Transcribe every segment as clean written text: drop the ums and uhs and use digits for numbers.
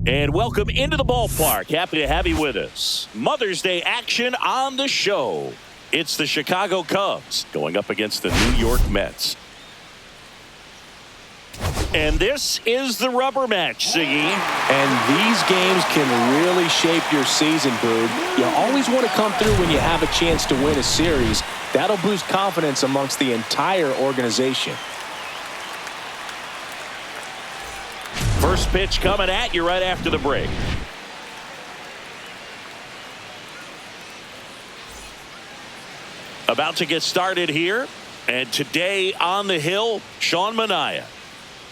And welcome into the ballpark. Happy to have you with us. Mother's Day action on the show. It's the Chicago Cubs going up against the New York Mets. And this is the rubber match, Siggy. And these games can really shape your season, Boog. You always want to come through when you have a chance to win a series. That'll boost confidence amongst the entire organization. First pitch coming at you right after the break. About to get started here. And today on the hill, NYM-S-Manaea.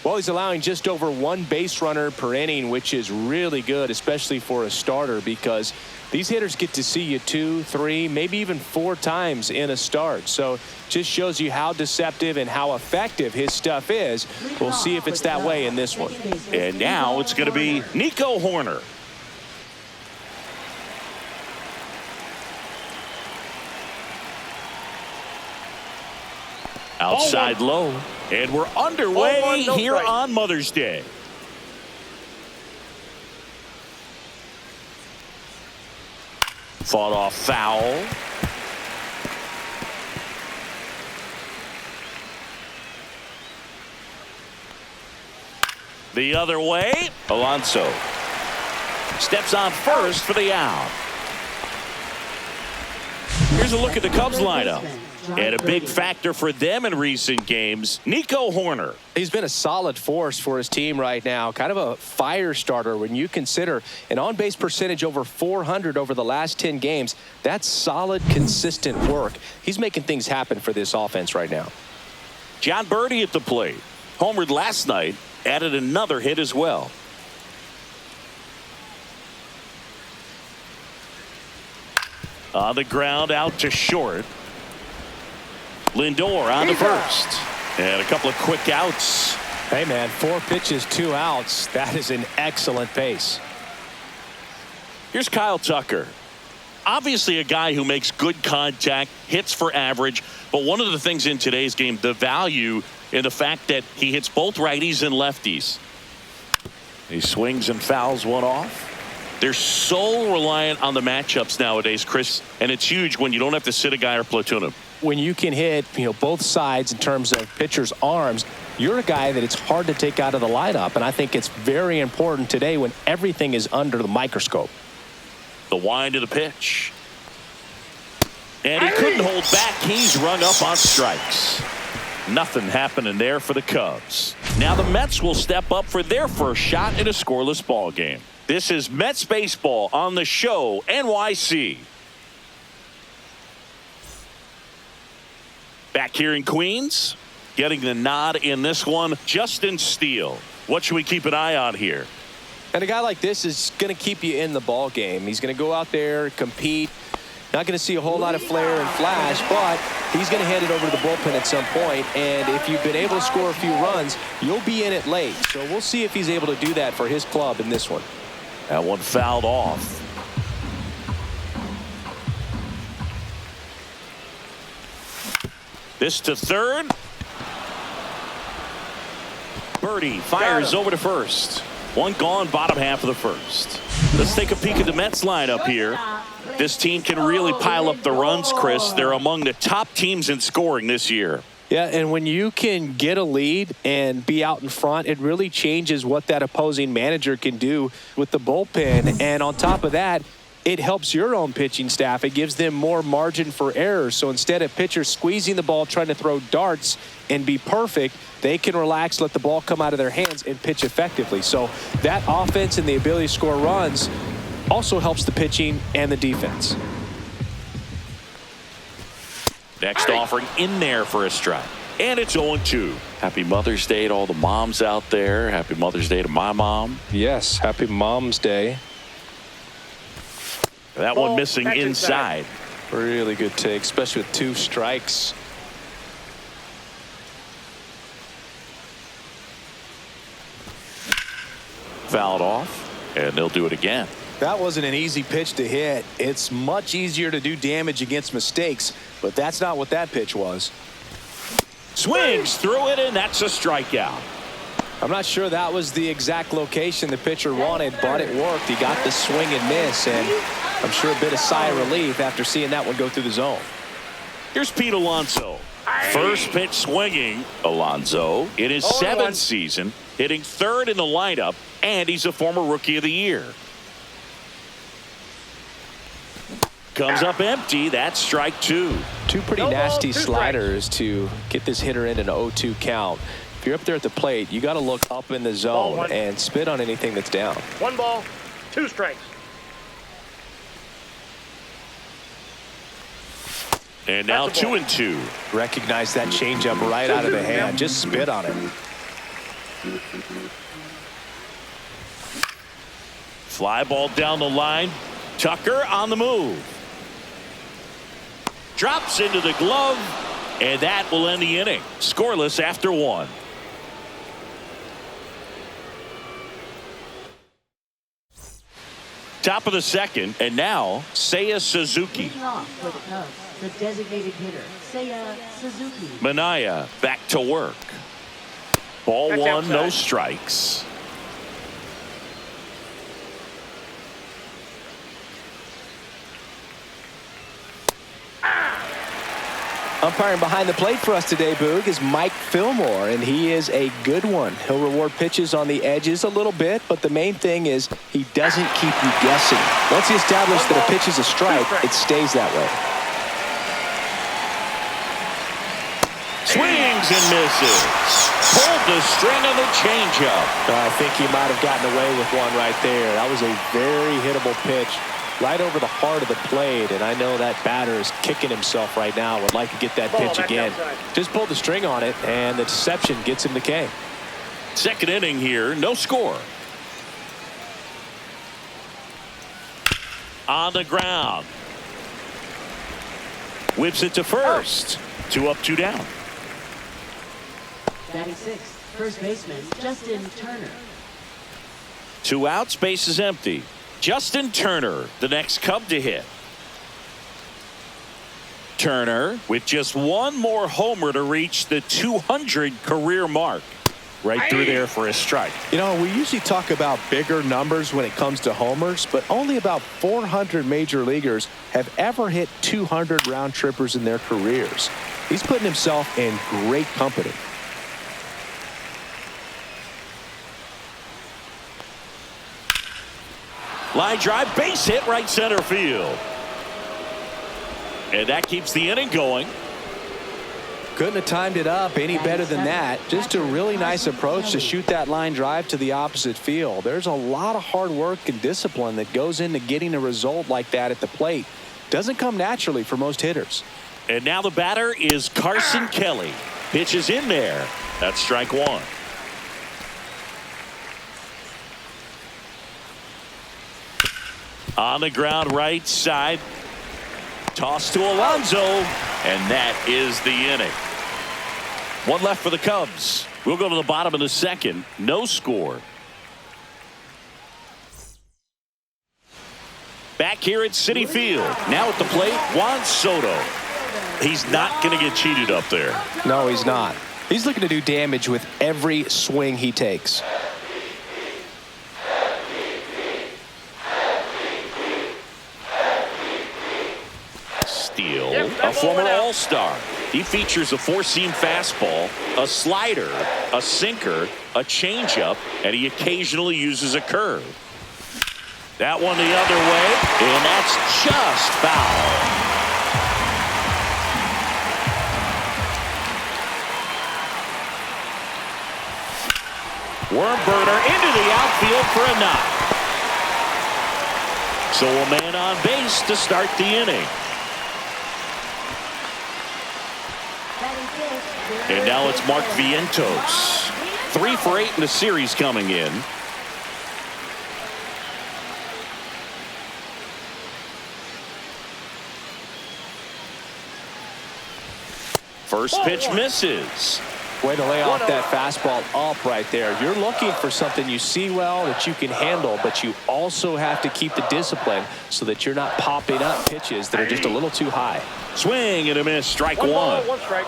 Well, he's allowing just over one base runner per inning, which is really good, especially for a starter, because these hitters get to see you 2, 3, maybe even 4 times in a start. So just shows you how deceptive and how effective his stuff is. We'll see if it's that way in this one. And now it's going to be Nico Hoerner. Outside low. And we're underway here on Mother's Day. Fought off foul. The other way. Alonso steps on first for the out. Here's a look at the Cubs lineup. And a big factor for them in recent games, Nico Hoerner. He's been a solid force for his team right now. Kind of a fire starter when you consider an on-base percentage over 400 over the last 10 games. That's solid, consistent work. He's making things happen for this offense right now. John Birdie at the plate. Homered last night. Added another hit as well. On the ground out to short. Lindor on the first. And a couple of quick outs. Hey, man, 4 pitches, 2 outs. That is an excellent pace. Here's Kyle Tucker. Obviously a guy who makes good contact, hits for average. But one of the things in today's game, the value in the fact that he hits both righties and lefties. He swings and fouls one off. They're so reliant on the matchups nowadays, Chris. And it's huge when you don't have to sit a guy or platoon him. When you can hit, both sides in terms of pitchers' arms, you're a guy that it's hard to take out of the lineup. And I think it's very important today when everything is under the microscope. The wind of the pitch. And he couldn't hold back. He's rung up on strikes. Nothing happening there for the Cubs. Now the Mets will step up for their first shot in a scoreless ball game. This is Mets baseball on the show, NYC. Back here in Queens, getting the nod in this one, CHC-J.Steele. What should we keep an eye on here? And a guy like this is going to keep you in the ball game. He's going to go out there, compete. Not going to see a whole lot of flair and flash, but he's going to hand it over to the bullpen at some point. And if you've been able to score a few runs, you'll be in it late. So we'll see if he's able to do that for his club in this one. That one fouled off. This to third. Birdie fires over to first. One gone, bottom half of the first. Let's take a peek at the Mets lineup here. This team can really pile up the runs, Chris. They're among the top teams in scoring this year. Yeah, and when you can get a lead and be out in front, it really changes what that opposing manager can do with the bullpen. And on top of that, it helps your own pitching staff. It gives them more margin for error. So instead of pitchers squeezing the ball, trying to throw darts and be perfect, they can relax, let the ball come out of their hands and pitch effectively. So that offense and the ability to score runs also helps the pitching and the defense. Next offering in there for a strike. And it's 0-2. Happy Mother's Day to all the moms out there. Happy Mother's Day to my mom. Yes, happy Mom's Day. That one missing inside. Really good take, especially with 2 strikes. Fouled off, and they'll do it again. That wasn't an easy pitch to hit. It's much easier to do damage against mistakes, but that's not what that pitch was. Swings through it, and that's a strikeout. I'm not sure that was the exact location the pitcher wanted, but it worked. He got the swing and miss, and I'm sure a bit of sigh of relief after seeing that one go through the zone. Here's Pete Alonso. First pitch swinging. Alonso in his 7th season, hitting 3rd in the lineup, and he's a former Rookie of the Year. Comes up empty. That's strike 2. Two pretty nasty sliders to get this hitter in an 0-2 count. If you're up there at the plate, you got to look up in the zone and spit on anything that's down. 1 ball, 2 strikes. And now 2-2. Recognize that changeup right out of the hand. Just spit on it. Fly ball down the line. Tucker on the move. Drops into the glove, and that will end the inning. Scoreless after 1. Top of the 2nd, and now Seiya Suzuki. Leading off for the Cubs, the designated hitter, Seiya Suzuki. Manaea back to work. Ball That's 1, outside. no strikes. Umpiring behind the plate for us today, Boog, is Mike Fillmore, and he is a good one. He'll reward pitches on the edges a little bit, but the main thing is he doesn't keep you guessing. Once he establishes that a pitch is a strike, it stays that way. Swings and misses. Pulled the string on the changeup. I think he might have gotten away with one right there. That was a very hittable pitch right over the heart of the plate, and I know that batter is kicking himself right now. Would like to get that pitch again. Just pulled the string on it, and the deception gets him the K. 2nd inning here, no score. On the ground. Whips it to first. 2 up, 2 down. Batting 6th, first baseman, Justin Turner. 2 outs, base is empty. Justin Turner, the next Cub to hit. Turner with just 1 more homer to reach the 200 career mark. Right through there for a strike. You know, we usually talk about bigger numbers when it comes to homers, but only about 400 major leaguers have ever hit 200 round trippers in their careers. He's putting himself in great company. Line drive, base hit, right center field. And that keeps the inning going. Couldn't have timed it up any better than that. Just a really nice approach to shoot that line drive to the opposite field. There's a lot of hard work and discipline that goes into getting a result like that at the plate. Doesn't come naturally for most hitters. And now the batter is Carson Kelly. Pitches in there. That's strike 1. On the ground, right side. Toss to Alonso, and that is the inning. 1 left for the Cubs. We'll go to the bottom of the 2nd. No score. Back here at Citi Field. Now at the plate, Juan Soto. He's not going to get cheated up there. No, he's not. He's looking to do damage with every swing he takes. Steele, a former All-Star. He features a 4-seam fastball, a slider, a sinker, a changeup, and he occasionally uses a curve. That one the other way, and that's just foul. Worm burner into the outfield for a knock. So a man on base to start the inning. And now it's Mark Vientos. 3 for 8 in the series coming in. First pitch misses. Way to lay off that fastball up right there. You're looking for something you see well that you can handle, but you also have to keep the discipline so that you're not popping up pitches that are just a little too high. Swing and a miss, strike 1. 1 ball, 1 strike.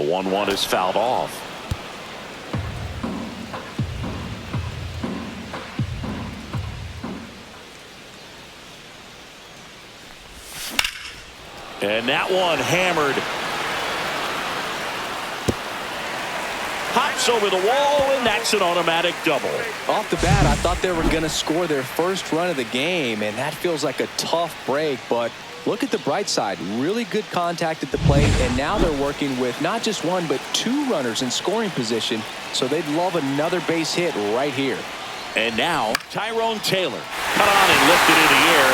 1-1 is fouled off. And that one hammered. Hops over the wall, and that's an automatic double. Off the bat, I thought they were going to score their first run of the game, and that feels like a tough break. But look at the bright side. Really good contact at the plate, and now they're working with not just one, but two runners in scoring position. So they'd love another base hit right here. And now, Tyrone Taylor cut on and lifted in the air.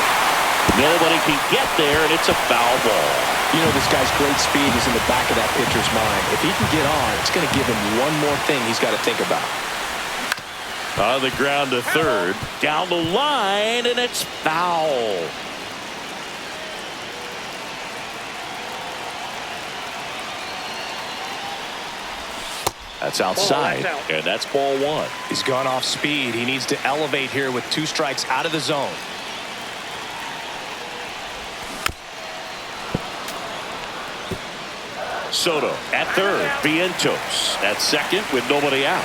Nobody can get there, and it's a foul ball. You know, this guy's great speed is in the back of that pitcher's mind. If he can get on, it's going to give him one more thing he's got to think about. On the ground to third. Down the line, and it's foul. That's outside, and that's ball one. He's gone off speed. He needs to elevate here with two strikes out of the zone. Soto at third. Vientos at second with nobody out.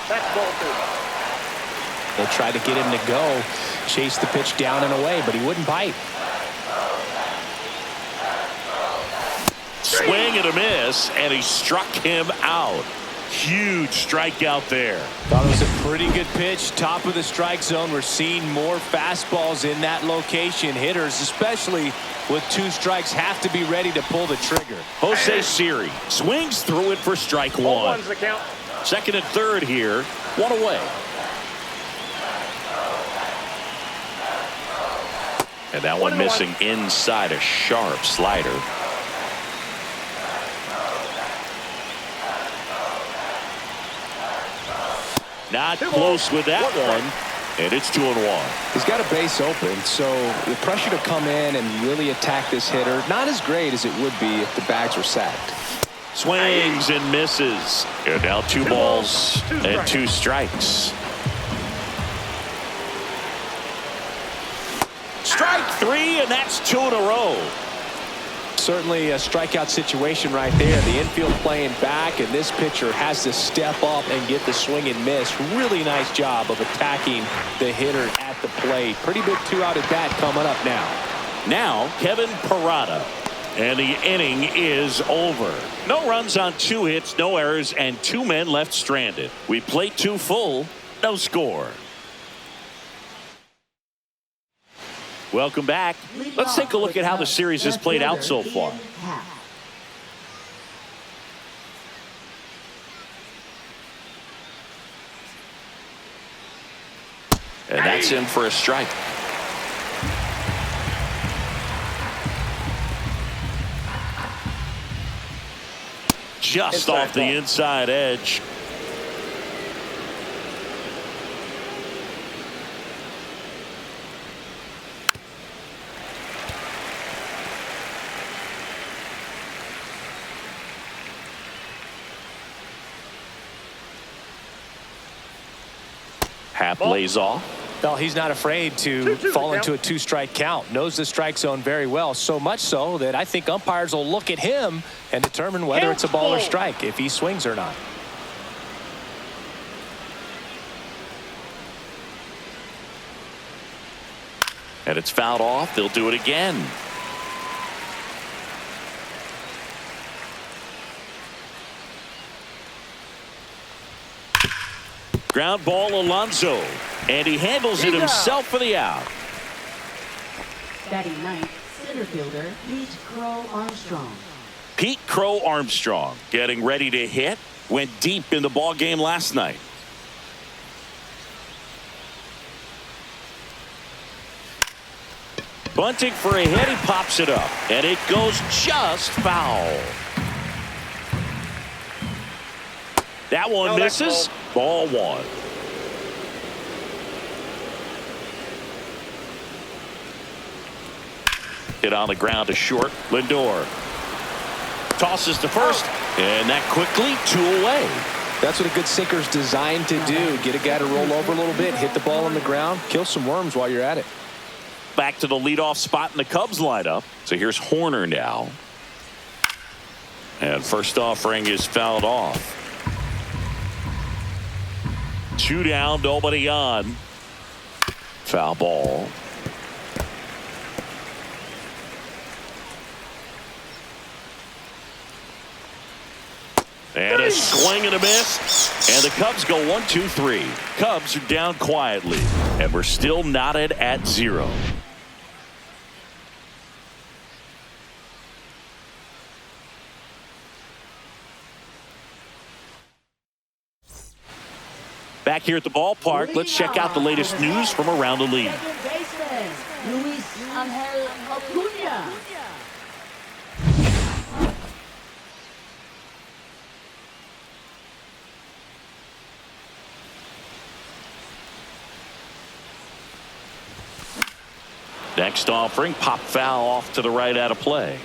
That's ball two. They tried to get him to go, chase the pitch down and away, but he wouldn't bite. Swing and a miss, and he struck him out. Huge strikeout there. Thought it was a pretty good pitch. Top of the strike zone. We're seeing more fastballs in that location. Hitters, especially with two strikes, have to be ready to pull the trigger. Jose Siri swings through it for strike Ball one. one's the count. Second and third here. One away. And that one missing inside, a sharp slider. Not close with that one, and it's 2-1. He's got a base open, so the pressure to come in and really attack this hitter, not as great as it would be if the bags were sacked. Swings and misses. And now two balls and two strikes. Strike three, and that's two in a row. Certainly a strikeout situation right there. The infield playing back, and this pitcher has to step up and get the swing and miss. Really nice job of attacking the hitter at the plate. Pretty big two-out at bat coming up now. Now Kevin Parada, and the inning is over. No runs on 2 hits, no errors, and 2 men left stranded. We played 2 full, no score. Welcome back. Let's take a look at how the series has played out so far. And that's him for a strike. Just off the inside edge. Happ lays off. Well, he's not afraid to fall into a 2-strike count. Knows the strike zone very well, so much so that I think umpires will look at him and determine whether it's a ball or strike, if he swings or not. And it's fouled off. They'll do it again. Ground ball, Alonso, and he handles it himself for the out. Batting ninth, center fielder Pete Crow Armstrong. Pete Crow Armstrong getting ready to hit. Went deep in the ball game last night. Bunting for a hit, he pops it up, and it goes just foul. That one misses. Ball one. Hit on the ground to short. Lindor tosses to first, and that quickly 2 away. That's what a good sinker's designed to do. Get a guy to roll over a little bit, hit the ball on the ground, kill some worms while you're at it. Back to the leadoff spot in the Cubs lineup. So here's Horner now. And first offering is fouled off. 2 down, nobody on. Foul ball. And a swing and a miss. And the Cubs go 1-2-3. Cubs are down quietly. And we're still knotted at 0. Back here at the ballpark, let's check out the latest news from around the league. Next offering, pop foul off to the right out of play.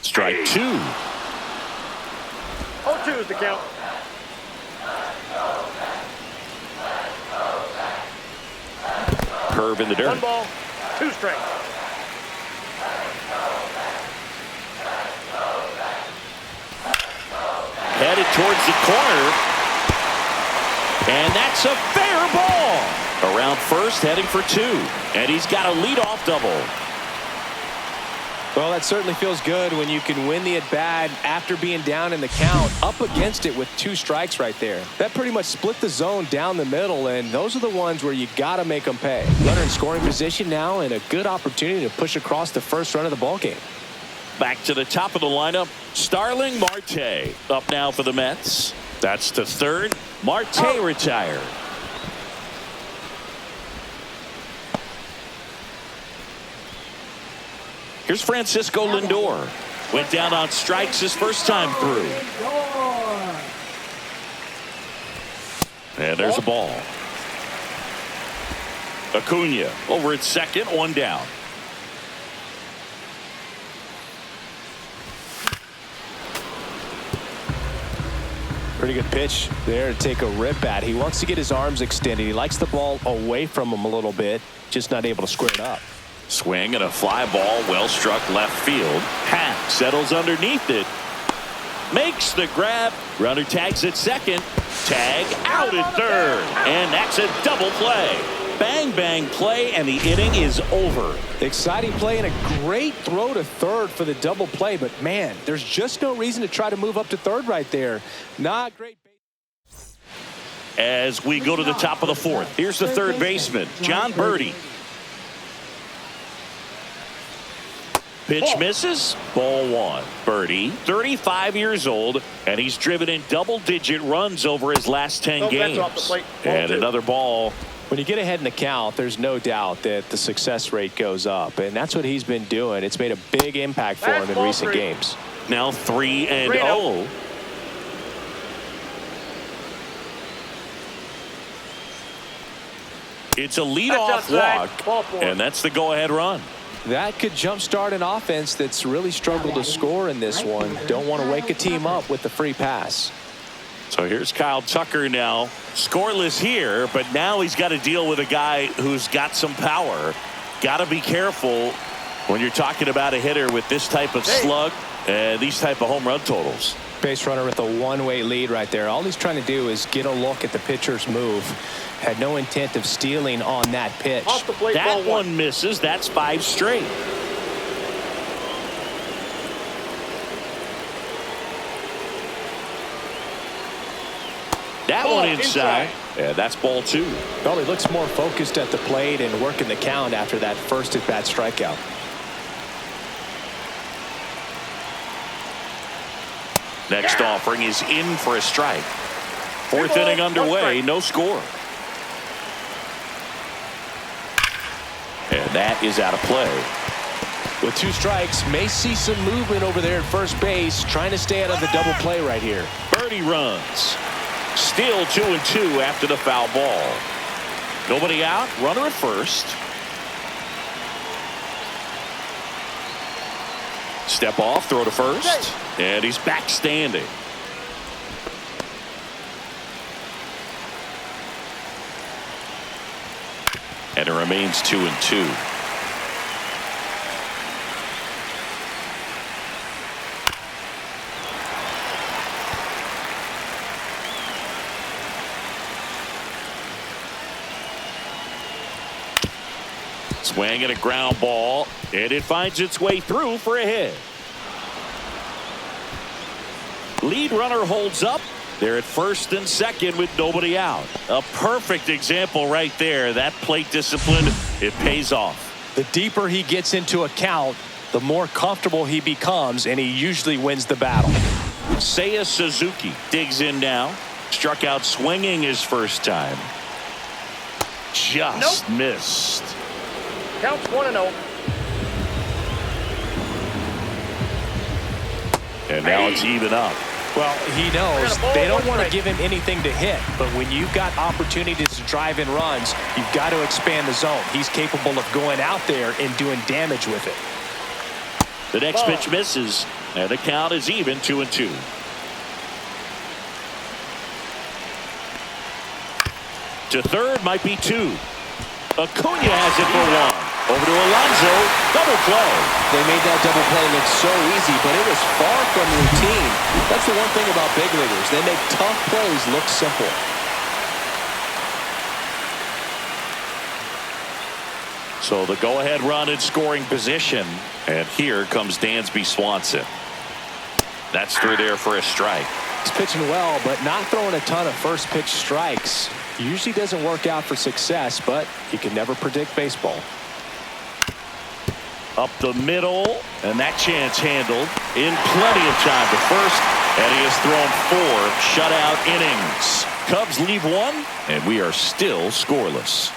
Strike 2. 0-2 is the count. Curve in the dirt. 1 ball, 2 strikes. Headed towards the corner. And that's a fair ball. Around first, heading for 2. And he's got a leadoff double. Well, that certainly feels good when you can win the at-bat after being down in the count, up against it with 2 strikes right there. That pretty much split the zone down the middle, and those are the ones where you got to make them pay. Runner in scoring position now, and a good opportunity to push across the first run of the ballgame. Back to the top of the lineup, Starling Marte up now for the Mets. That's to third. Marte retired. Here's Francisco Lindor. Went down on strikes his first time through. And there's a ball. Acuna over at second, 1 down. Pretty good pitch there to take a rip at. He wants to get his arms extended. He likes the ball away from him a little bit, just not able to square it up. Swing and a fly ball, well struck left field. Hack settles underneath it. Makes the grab. Runner tags at second. Tag out at third. And that's a double play. Bang, bang play, and the inning is over. Exciting play and a great throw to third for the double play. But, man, there's just no reason to try to move up to third right there. Not great. As we go to the top of the 4th, here's the third baseman, John Birdie. Pitch misses. Ball 1. Birdie, 35 years old, and he's driven in double-digit runs over his last 10 games. And another ball. When you get ahead in the count, there's no doubt that the success rate goes up, and that's what he's been doing. It's made a big impact for him in recent games. Now 3-0. It's a leadoff walk, and that's the go-ahead run. That could jumpstart an offense that's really struggled to score in this one. Don't want to wake a team up with the free pass. So here's Kyle Tucker now. Scoreless here, but now he's got to deal with a guy who's got some power. Got to be careful when you're talking about a hitter with this type of slug and these type of home run totals. Base runner with a one-way lead right there. All he's trying to do is get a look at the pitcher's move. Had no intent of stealing on that pitch. That one misses. That's 5 straight. That one inside. Yeah, that's ball 2. Well, he looks more focused at the plate and working the count after that first at-bat strikeout. Next offering is in for a strike. 4th inning underway, no score. And that is out of play. With 2 strikes, may see some movement over there at first base, trying to stay out of the double play right here. Birdie runs. Still 2-2 after the foul ball. Nobody out. Runner at first. Step off, throw to first, and he's back standing. And it remains 2-2. Swing and a ground ball, and it finds its way through for a hit. Lead runner holds up. They're at first and second with nobody out. A perfect example right there. That plate discipline, it pays off. The deeper he gets into a count, the more comfortable he becomes, and he usually wins the battle. Seiya Suzuki digs in now. Struck out swinging his first time. Just missed. Counts 1-0. And now it's even up. Well, he knows they don't want to give him anything to hit, but when you've got opportunities to drive in runs, you've got to expand the zone. He's capable of going out there and doing damage with it. The next pitch misses, and the count is even 2-2. To third might be 2. Acuna has it for 1. Over to Alonso, double play. They made that double play look so easy, but it was far from routine. That's the one thing about big leaguers. They make tough plays look simple. So the go-ahead run in scoring position. And here comes Dansby Swanson. That's through there for a strike. He's pitching well, but not throwing a ton of first pitch strikes. Usually doesn't work out for success, but you can never predict baseball. Up the middle, and that chance handled in plenty of time to first, and he has thrown 4 shutout innings. Cubs leave 1, and we are still scoreless.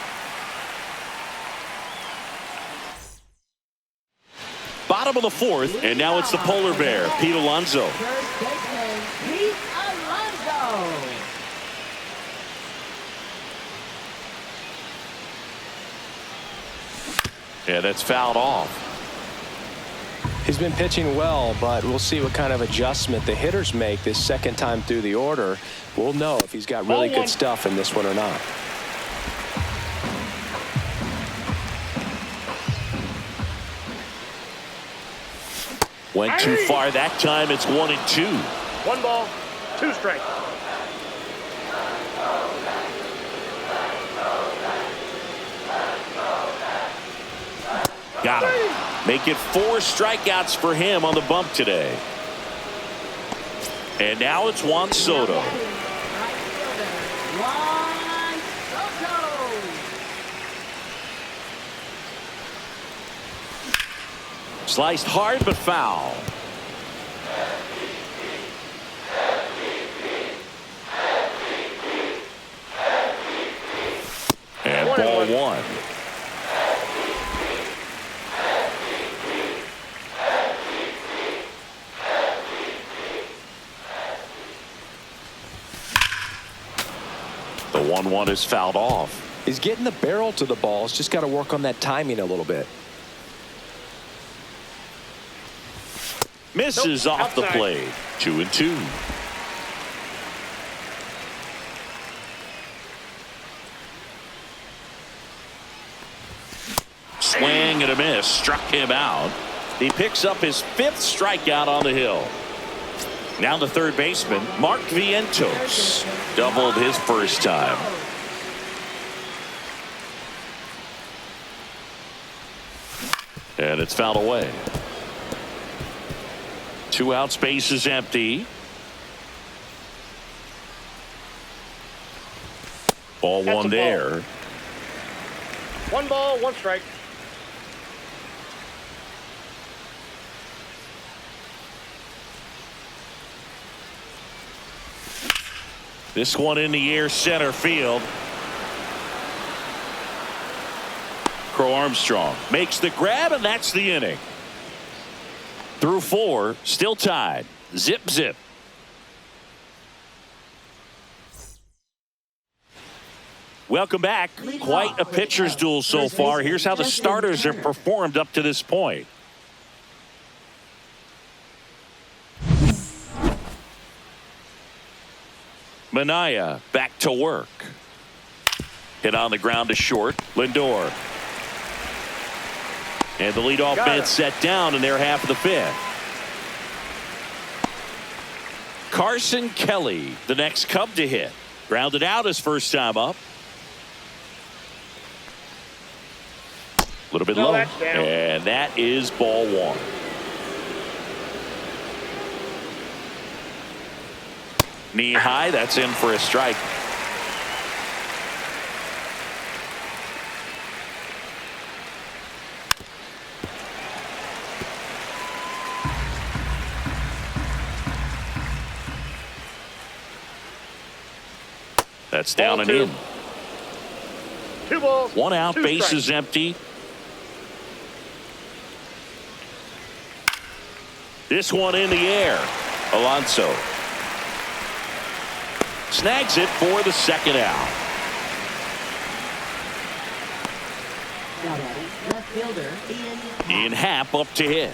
Bottom of the 4th, and now it's the polar bear, Pete Alonso. First baseman, Pete Alonso. Yeah, that's fouled off. He's been pitching well, but we'll see what kind of adjustment the hitters make this second time through the order. We'll know if he's got really good stuff in this one or not. Went too far that time. It's 1-2. 1 ball, 2 strikes. Got him. Make it 4 strikeouts for him on the bump today. And now it's Juan Soto. Juan Soto. Sliced hard but foul. And ball 1. The 1-1 is fouled off. He's getting the barrel to the ball. He's just got to work on that timing a little bit. Misses off the plate. 2-2. Swing and a miss. Struck him out. He picks up his 5th strikeout on the hill. Now the third baseman, Mark Vientos, doubled his first time. And it's fouled away. 2 outs, base is empty. Ball 1 there. 1 ball, 1 strike. This one in the air, center field. Crow Armstrong makes the grab, and that's the inning. Through 4, still tied. Zip, zip. Welcome back. Quite a pitcher's duel so far. Here's how the starters have performed up to this point. Manaea back to work. Hit on the ground to short. Lindor. And the leadoff man set down in their half of the fifth. Carson Kelly, the next Cub to hit. Grounded out his first time up. A little bit low. And that is ball one. Knee high, that's in for a strike. That's down and in. 2 balls. 1 out, 2 bases strikes. empty. This one in the air. Alonso snags it for the second out. Now batting, left fielder Ian Happ up to hit.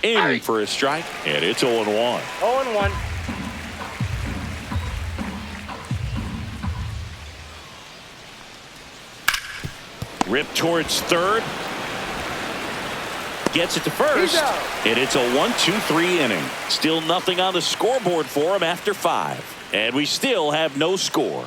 In for a strike, and it's 0-1. 0-1. Rip towards third. Gets it to first. And it's a 1-2-3 inning. Still nothing on the scoreboard for him after 5. And we still have no score.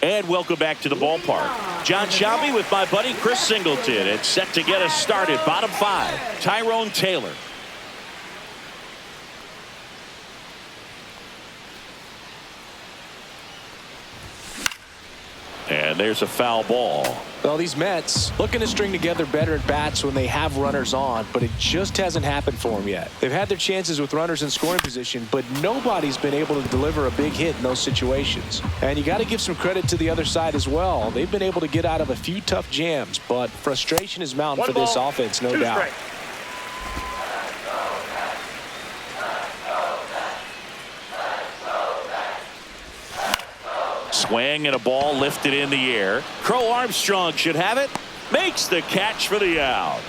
And welcome back to the ballpark. John Shelby with my buddy Chris Singleton. It's set to get us started. Bottom 5. Tyrone Taylor. And there's a foul ball. Well, these Mets looking to string together better at bats when they have runners on, but it just hasn't happened for them yet. They've had their chances with runners in scoring position, but nobody's been able to deliver a big hit in those situations. And you got to give some credit to the other side as well. They've been able to get out of a few tough jams, but frustration is mounting for this offense, no doubt. Strikes. Swing and a ball lifted in the air. Crow Armstrong should have it. Makes the catch for the out.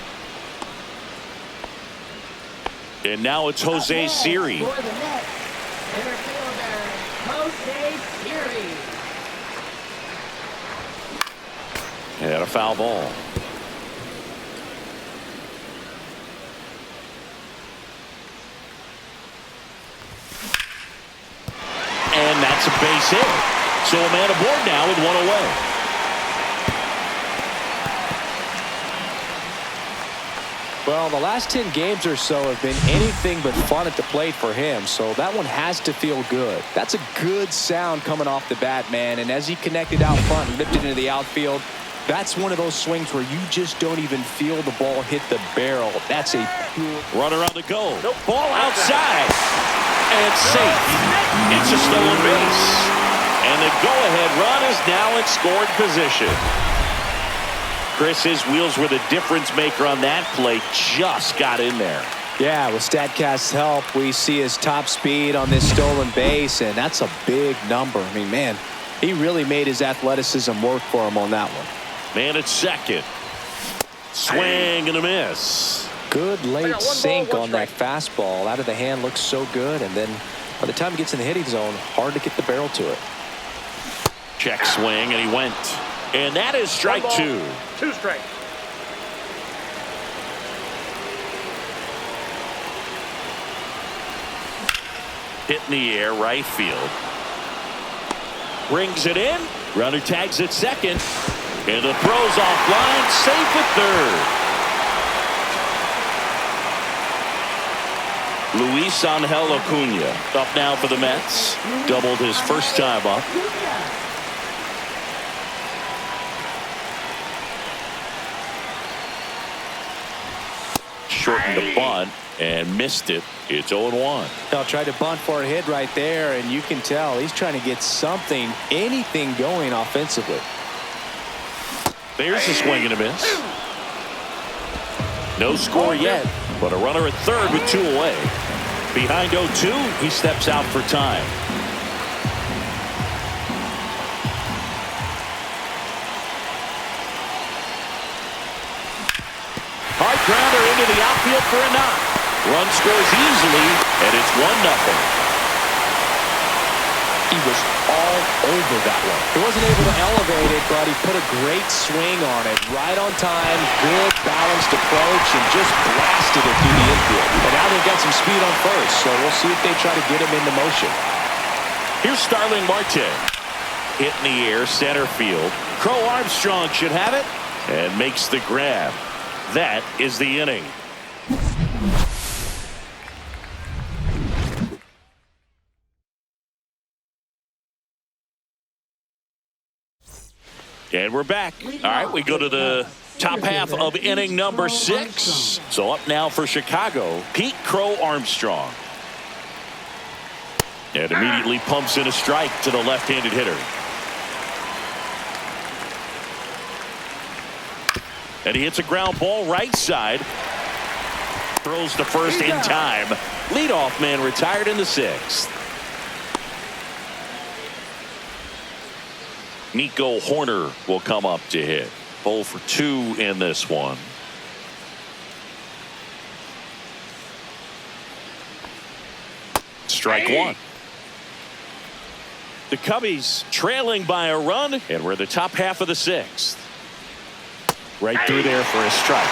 And now it's Jose Siri. for the Mets, center fielder Jose Siri. And a foul ball. And that's a base hit. So a man aboard now with 1 away. Well, the last 10 games or so have been anything but fun at the plate for him, so that one has to feel good. That's a good sound coming off the bat, man, and as he connected out front and lifted into the outfield, that's one of those swings where you just don't even feel the ball hit the barrel. That's a pure Runner on the go. Ball outside. And safe. It's a stolen base. And the go-ahead run is now in scoring position. Chris, his wheels were the difference maker on that play. Just got in there. Yeah, with StatCast's help, we see his top speed on this stolen base, and that's a big number. I mean, man, he really made his athleticism work for him on that one. Man at second. Swing and a miss. Good late ball, sink 1 on that fastball. Out of the hand looks so good, and then by the time he gets in the hitting zone, hard to get the barrel to it. Check swing, and he went. And that is strike 2. 2 strikes. Hit in the air, right field. Brings it in. Runner tags at second. And the throw's offline. Safe at third. Luis Angel Acuna up now for the Mets. Doubled his first time up. Shortened the bunt and missed it. It's 0-1. Now tried to bunt for a hit right there, and you can tell he's trying to get something, anything going offensively. There's a swing and a miss. No score yet, but a runner at third with 2 away. Behind 0-2, he steps out for time. grounder into the outfield for a knock. Run scores easily, and it's 1-0. He was all over that one. He wasn't able to elevate it, but he put a great swing on it. Right on time, good balanced approach, and just blasted it through the infield. And now they've got some speed on first, so we'll see if they try to get him into motion. Here's Starling Marte. Hit in the air, center field. Crow Armstrong should have it and makes the grab. That is the inning. And we're back. All right, we go to the top half of inning number 6. So up now for Chicago, Pete Crow Armstrong. And immediately pumps in a strike to the left-handed hitter. And he hits a ground ball right side. Throws to first in time. Leadoff man retired in the 6th. Nico Horner will come up to hit. 0 for 2 in this one. Strike one. The Cubbies trailing by a run, and we're the top half of the 6th. Right through there for a strike.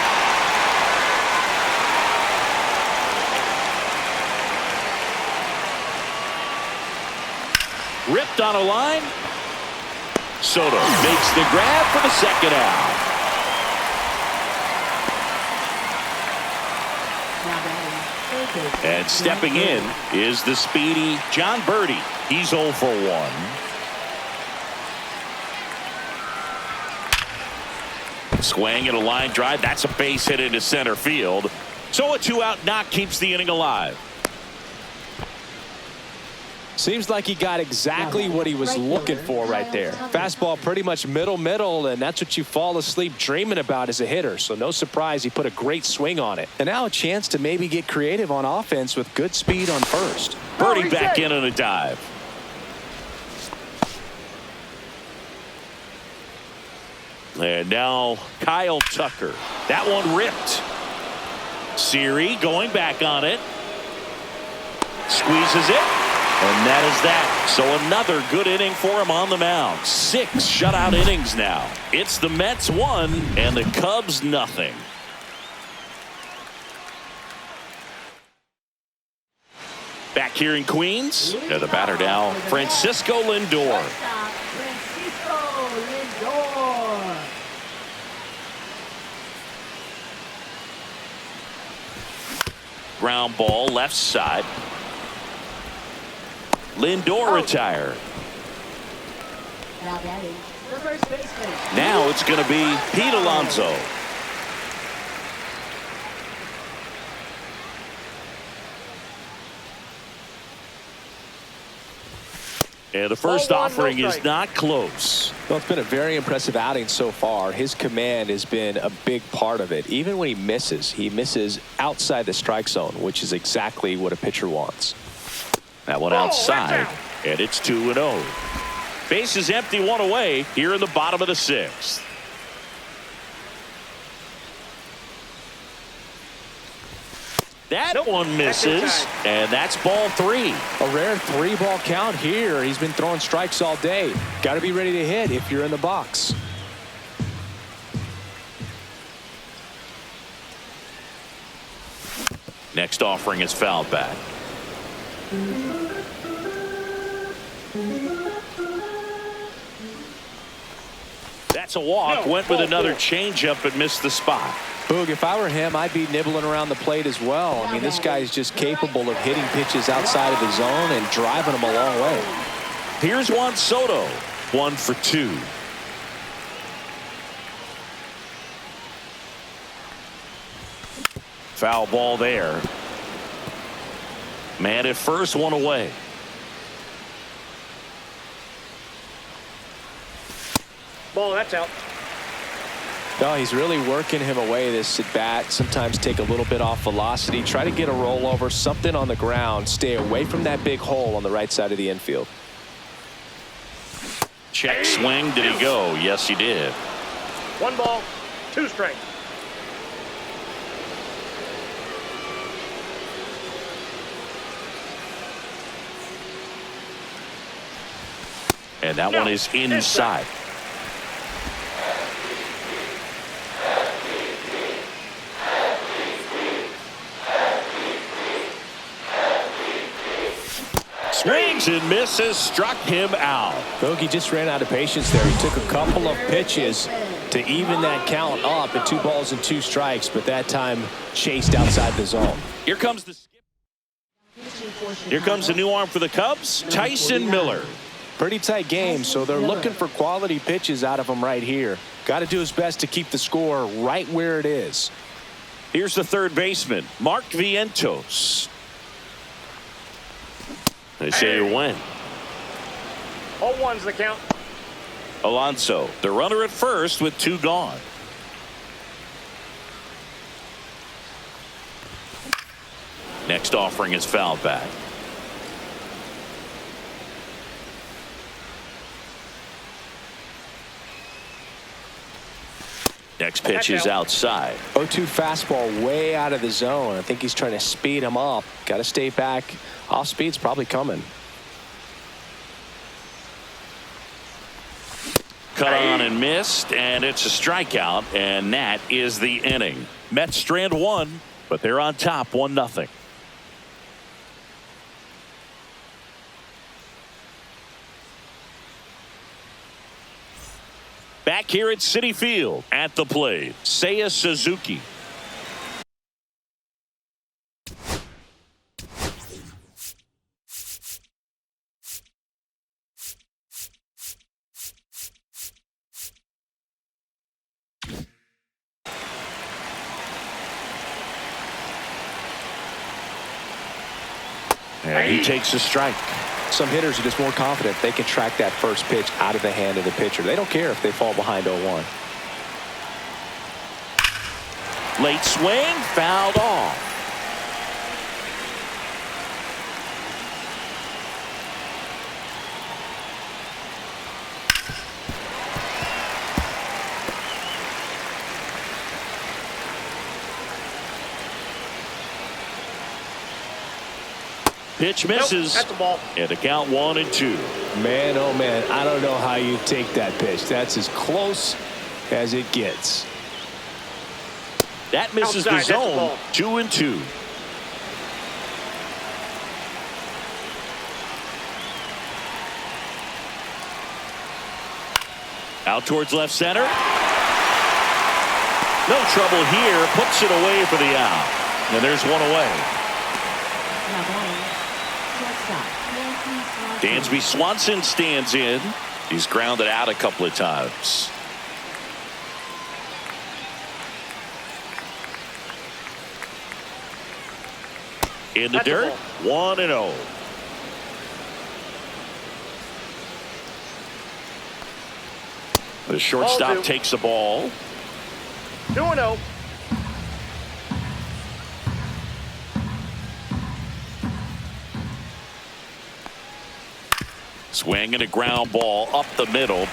Ripped on a line. Soto makes the grab for the second out. And stepping in is the speedy John Birdie. He's 0 for 1. Swing at a line drive. That's a base hit into center field. So a 2-out knock keeps the inning alive. Seems like he got exactly what he was looking for right there. Fastball pretty much middle, and that's what you fall asleep dreaming about as a hitter. So no surprise he put a great swing on it. And now a chance to maybe get creative on offense with good speed on first. Birdie back in on a dive. And now Kyle Tucker. That one ripped. Siri going back on it. Squeezes it. And that is that. So another good inning for him on the mound. 6 shutout innings now. It's the Mets 1 and the Cubs nothing. Back here in Queens. And the batter now, Francisco Lindor. Francisco Lindor. Ground ball left side. Lindor retired. Now batting, the first baseman. Now it's going to be Pete Alonso. And the first offering is not close. Well, it's been a very impressive outing so far. His command has been a big part of it. Even when he misses outside the strike zone, which is exactly what a pitcher wants. That one outside, and it's 2-0. Base is empty, 1 away here in the bottom of the 6th. That one misses, and that's ball 3. A rare 3-ball count here. He's been throwing strikes all day. Got to be ready to hit if you're in the box. Next offering is fouled back. That's a walk. Went with another changeup and missed the spot. Boog, if I were him, I'd be nibbling around the plate as well. I mean, this guy is just capable of hitting pitches outside of the zone and driving them a long way. Here's Juan Soto, 1 for 2. Foul ball there. Man at first, 1 away. Ball, that's out. No, he's really working him away this at bat. Sometimes take a little bit off velocity. Try to get a rollover, something on the ground. Stay away from that big hole on the right side of the infield. Check swing. Did he go? Yes, he did. 1 ball, 2 strikes. And that one is inside. Swings and misses, struck him out. Bogey just ran out of patience there. He took a couple of pitches to even that count up at 2 balls and 2 strikes, but that time chased outside the zone. Here comes the new arm for the Cubs, Tyson Miller. Pretty tight game, so they're looking for quality pitches out of him right here. Got to do his best to keep the score right where it is. Here's the third baseman, Mark Vientos. They say when. 0-1's the count. Alonso, the runner at first with 2 gone. Next offering is foul back. Next pitch is outside. 0-2 fastball way out of the zone. I think he's trying to speed him up. Got to stay back. Off speed's probably coming. Cut on and missed, and it's a strikeout, and that is the inning. Mets strand 1, but they're on top 1-0. Back here at Citi Field, at the plate, Seiya Suzuki. And he takes a strike. Some hitters are just more confident they can track that first pitch out of the hand of the pitcher. They don't care if they fall behind 0-1. Late swing, fouled off. Pitch misses. Nope, that's a ball. And the count 1-2. Man, oh man, I don't know how you take that pitch. That's as close as it gets. That misses Outside, the zone. 2-2. Out towards left center. No trouble here. Puts it away for the out. And there's one away. Dansby Swanson stands in. He's grounded out a couple of times. In the dirt, 1-0. The shortstop takes the ball. 2-0. Swing and a ground ball up the middle.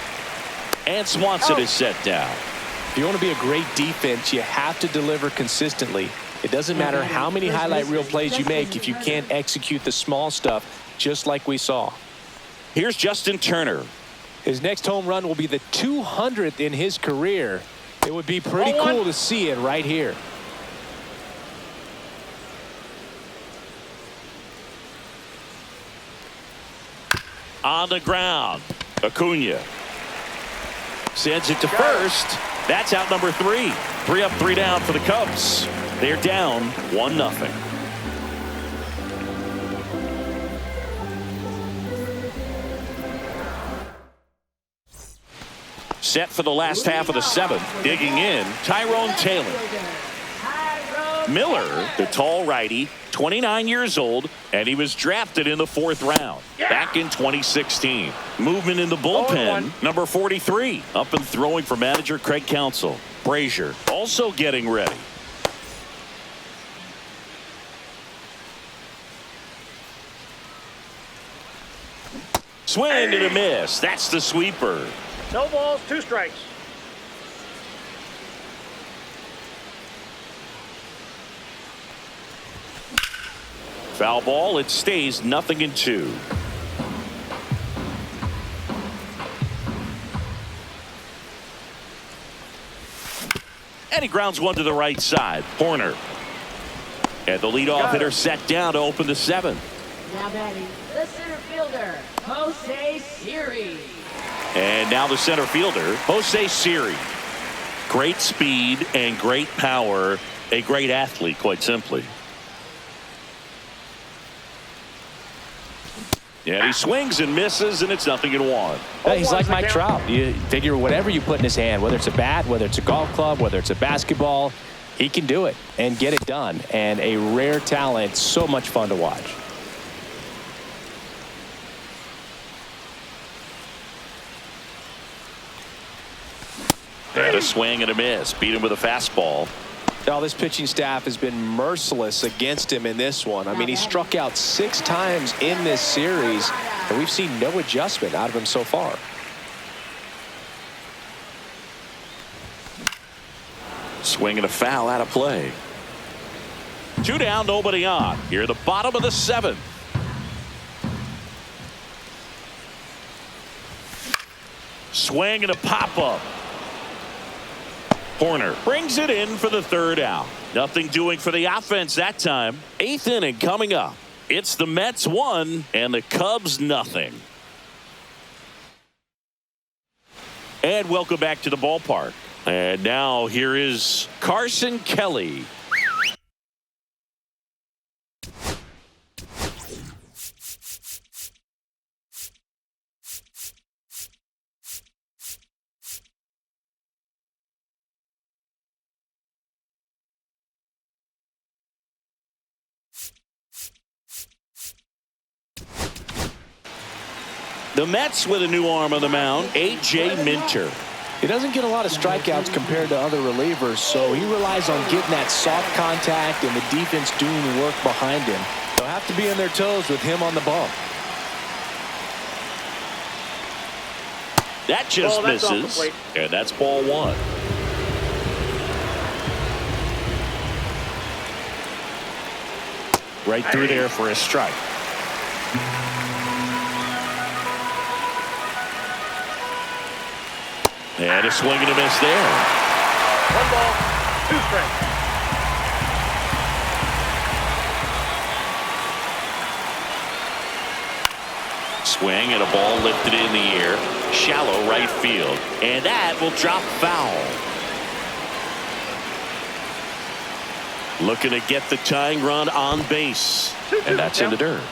And Swanson is set down. If you want to be a great defense, you have to deliver consistently. It doesn't matter how many highlight reel plays you make if you can't execute the small stuff, just like we saw. Here's Justin Turner. His next home run will be the 200th in his career. It would be pretty cool to see it right here. On the ground, Acuna sends it to first. That's out number 3. 3 up, 3 down for the Cubs. They're down 1-0. Set for the last half of the 7th. Digging in, Tyrone Taylor. Miller, the tall righty, 29 years old, and he was drafted in the 4th round back in 2016. Movement in the bullpen, number 43, up and throwing for manager Craig Counsell. Brazier also getting ready. Swing and a miss. That's the sweeper. No balls, 2 strikes. Foul ball. It stays 0-2. And he grounds one to the right side. Horner. And the leadoff hitter set down to open the 7th. Now batting, the center fielder, Jose Siri. And now the center fielder, Jose Siri. Great speed and great power. A great athlete, quite simply. And he swings and misses, and it's 0-1. Yeah, he's like Mike Trout. You figure whatever you put in his hand, whether it's a bat, whether it's a golf club, whether it's a basketball, he can do it and get it done. And a rare talent, so much fun to watch. And a swing and a miss. Beat him with a fastball. Now, this pitching staff has been merciless against him in this one. I mean, he struck out 6 times in this series, and we've seen no adjustment out of him so far. Swing and a foul out of play. 2 down, nobody on. Here, the bottom of the 7th. Swing and a pop-up. Horner brings it in for the 3rd out. Nothing doing for the offense that time. 8th inning coming up. It's the Mets 1 and the Cubs nothing. And welcome back to the ballpark. And now here is Carson Kelly. The Mets with a new arm on the mound, A.J. Minter. He doesn't get a lot of strikeouts compared to other relievers, so he relies on getting that soft contact and the defense doing the work behind him. They'll have to be on their toes with him on the bump. That just misses, and that's ball 1. Right through there for a strike. And a swing and a miss there. 1 ball, 2 strikes. Swing and a ball lifted in the air. Shallow right field. And that will drop foul. Looking to get the tying run on base. And that's in the dirt.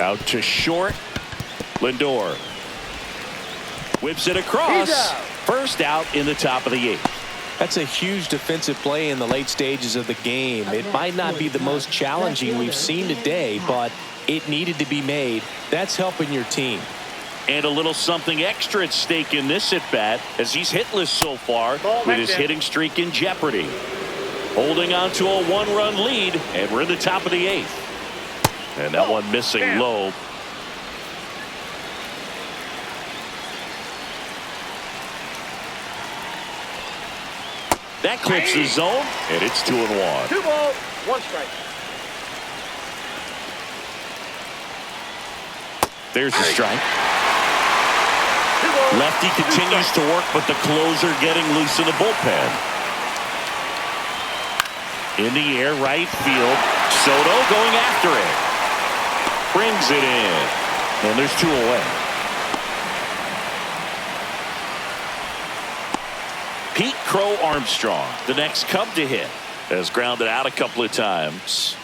Out to short. Lindor whips it across. First out in the top of the 8th. That's a huge defensive play in the late stages of the game. It might not be the most challenging we've seen today, but it needed to be made. That's helping your team. And a little something extra at stake in this at-bat as he's hitless so far with his hitting streak in jeopardy. Holding on to a 1-run lead, and we're in the top of the 8th. And that one missing low. That clips the zone, and it's 2-1. 2 balls, 1 strike. There's a strike. Lefty continues to work, but the closer getting loose in the bullpen. In the air, right field. Soto going after it. Brings it in. And there's 2 away. Pete Crow Armstrong, the next Cub to hit, has grounded out a couple of times.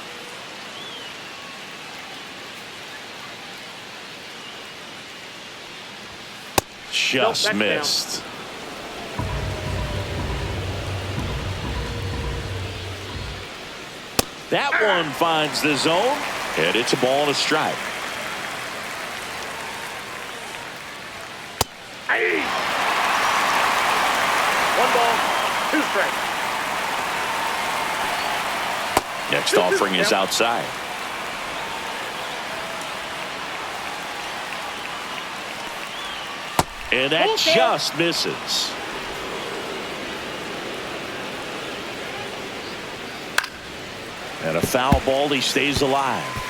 Just missed. That one finds the zone, and it's a ball and a strike. One ball, 2 strikes. Next offering is outside. And that just misses. And a foul ball, he stays alive.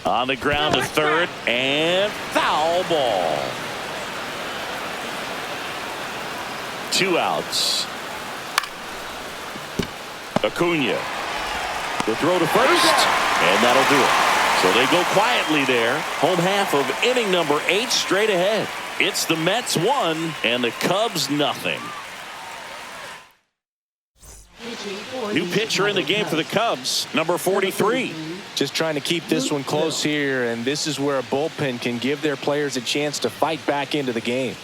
On the ground to third, and foul ball. 2 outs. Acuna. The throw to first, and that'll do it. So they go quietly there. Home half of inning number 8 straight ahead. It's the Mets 1 and the Cubs nothing. New pitcher in the game for the Cubs, number 43. Just trying to keep this one close here, and this is where a bullpen can give their players a chance to fight back into the game.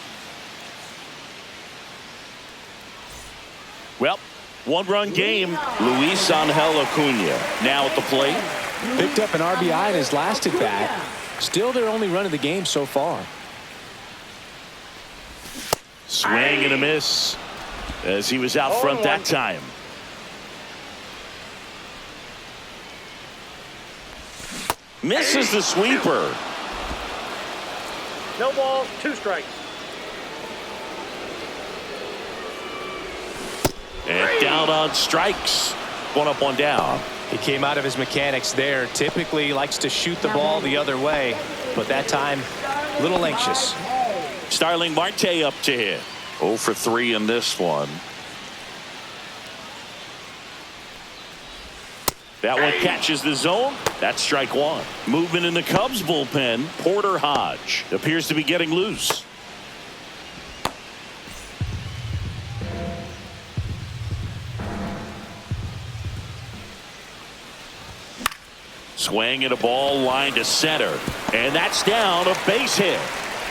Well, 1-run game. Luis Angel Acuna now at the plate. Picked up an RBI in his last at bat. Still their only run of the game so far. Swing and a miss as he was out front that time. Misses the sweeper. No balls, 2 strikes. And down on strikes. 1 up, 1 down. He came out of his mechanics there. Typically likes to shoot the ball the other way, but that time a little anxious. Starling Marte up to hit. 0 for 3 in this one. That one catches the zone. That's strike 1. Movement in the Cubs bullpen. Porter Hodge appears to be getting loose. Swing and a ball line to center. And that's down, a base hit.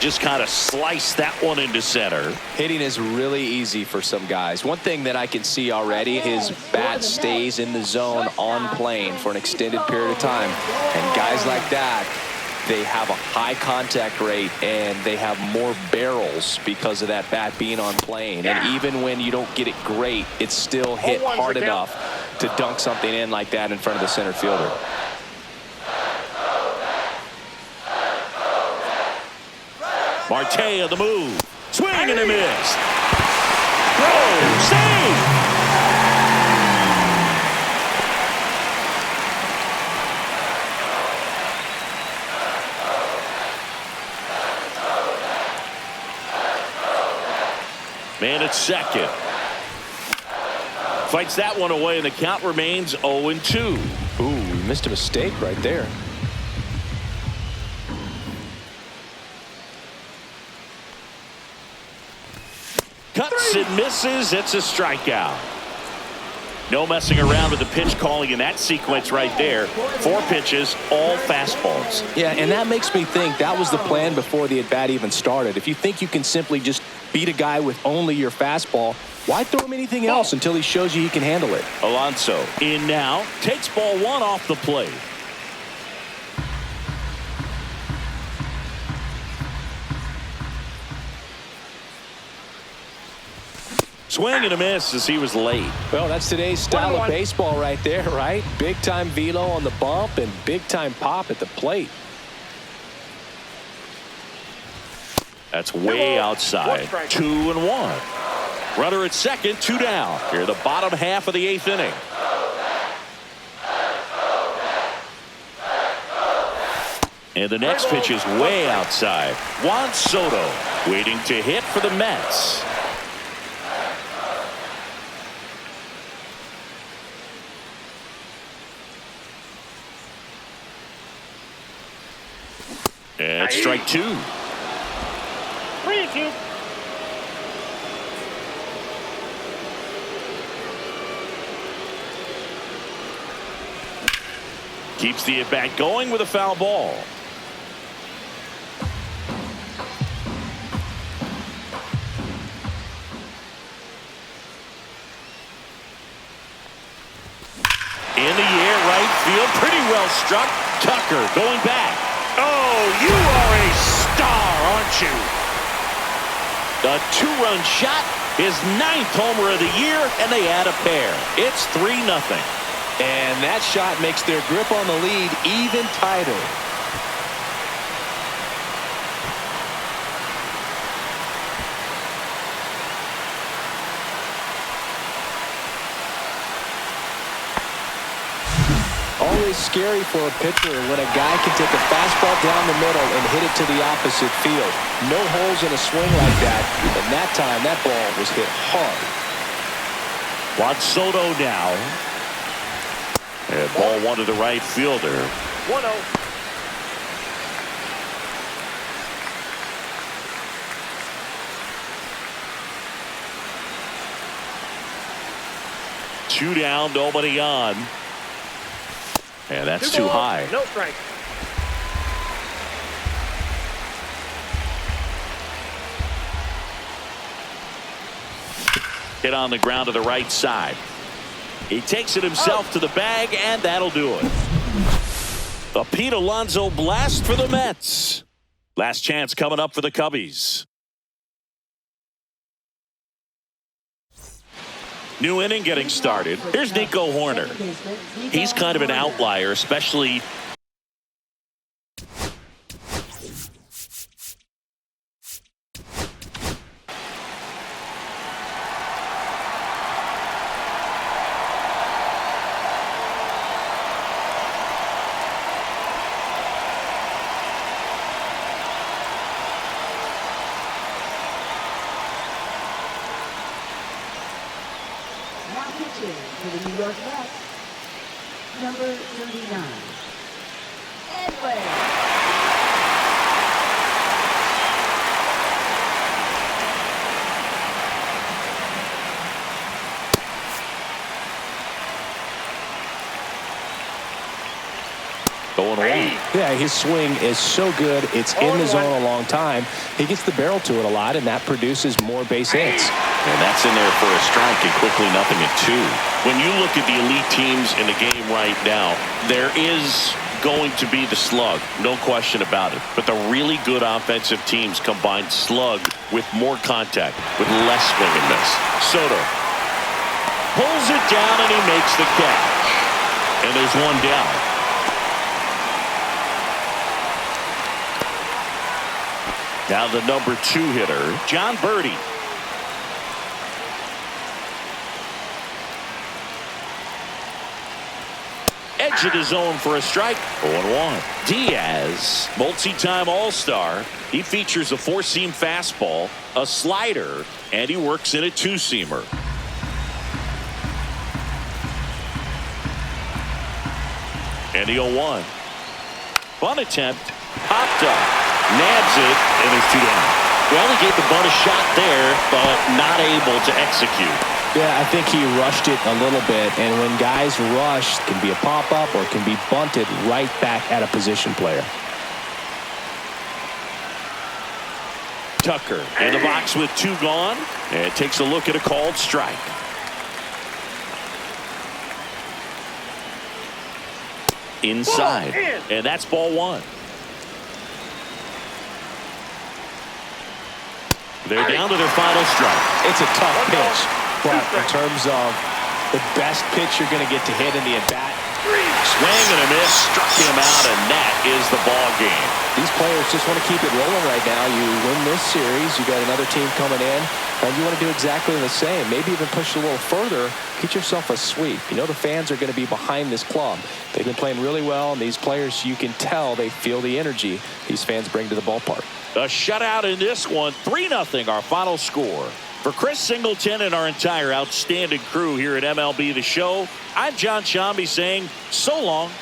Just kind of sliced that one into center. Hitting is really easy for some guys. One thing that I can see already, his bat stays in the zone on plane for an extended period of time. And guys like that, they have a high contact rate and they have more barrels because of that bat being on plane. And even when you don't get it great, it's still hit hard enough to dunk something in like that in front of the center fielder. Marte on the move. Swing and a miss. Throw. Save. Man at second. Fights that one away, and the count remains 0-2. Ooh, we missed a mistake right there. Cuts and misses. It's a strikeout. No messing around with the pitch calling in that sequence right there. 4 pitches, all fastballs. Yeah, and that makes me think that was the plan before the at-bat even started. If you think you can simply just beat a guy with only your fastball, why throw him anything else until he shows you he can handle it? Alonso in now. Takes ball 1 off the plate. Swing and a miss as he was late. Well, that's today's style of baseball right there, right? Big-time velo on the bump and big-time pop at the plate. That's way outside. 2-1. Runner at second, 2 down. Here, the bottom half of the 8th inning. And the next pitch is way outside. Juan Soto waiting to hit for the Mets. And strike 2. 3-2. Keeps the at-bat going with a foul ball. In the air, right field, pretty well struck. Tucker going back. Oh, you are a star, aren't you? A 2-run shot, his 9th homer of the year, and they add a pair. It's 3-0. And that shot makes their grip on the lead even tighter. Always always scary for a pitcher when a guy can take a fastball down the middle and hit it to the opposite field. No holes in a swing like that. And that time, that ball was hit hard. Juan Soto now. And ball one to the right fielder. 1-0. Two down, nobody on. And that's too high. No strike. Hit on the ground to the right side. He takes it himself to the bag, and that'll do it. A Pete Alonso blast for the Mets. Last chance coming up for the Cubbies. New inning getting started. Here's Nico Horner. He's kind of an outlier, especially Now pitching for the New York Mets, number 39, Edwin. going away. Yeah, his swing is so good. It's in the zone a long time. He gets the barrel to it a lot, and that produces more base hits. And that's in there for a strike, and quickly nothing at two. When you look at the elite teams in the game right now, there is going to be the slug, no question about it. But the really good offensive teams combine slug with more contact, with less swing and miss. Soto pulls it down, and he makes the catch. And there's one down. Now the number 2 hitter, John Birdie. Edge of the zone for a strike. 0-1. Diaz, multi-time All-Star. He features a 4-seam fastball, a slider, and he works in a 2-seamer. And the 0-1. Bunt attempt, popped up. Nabs it, and there's 2 down. Well, he gave the bunt a shot there, but not able to execute. Yeah, I think he rushed it a little bit, and when guys rush, it can be a pop-up or it can be bunted right back at a position player. Tucker in the box with 2 gone, and takes a look at a called strike. Inside, and that's ball 1. They're down to their final strike. It's a tough pitch, but in terms of the best pitch you're going to get to hit in the at-bat. Swing and a miss, struck him out, and that is the ball game. These players just want to keep it rolling right now. You win this series, you got another team coming in, and you want to do exactly the same. Maybe even push it a little further, get yourself a sweep. You know the fans are going to be behind this club. They've been playing really well, and these players, you can tell they feel the energy these fans bring to the ballpark. A shutout in this one, 3-0 our final score. For Chris Singleton and our entire outstanding crew here at MLB The Show, I'm John Shambi saying so long.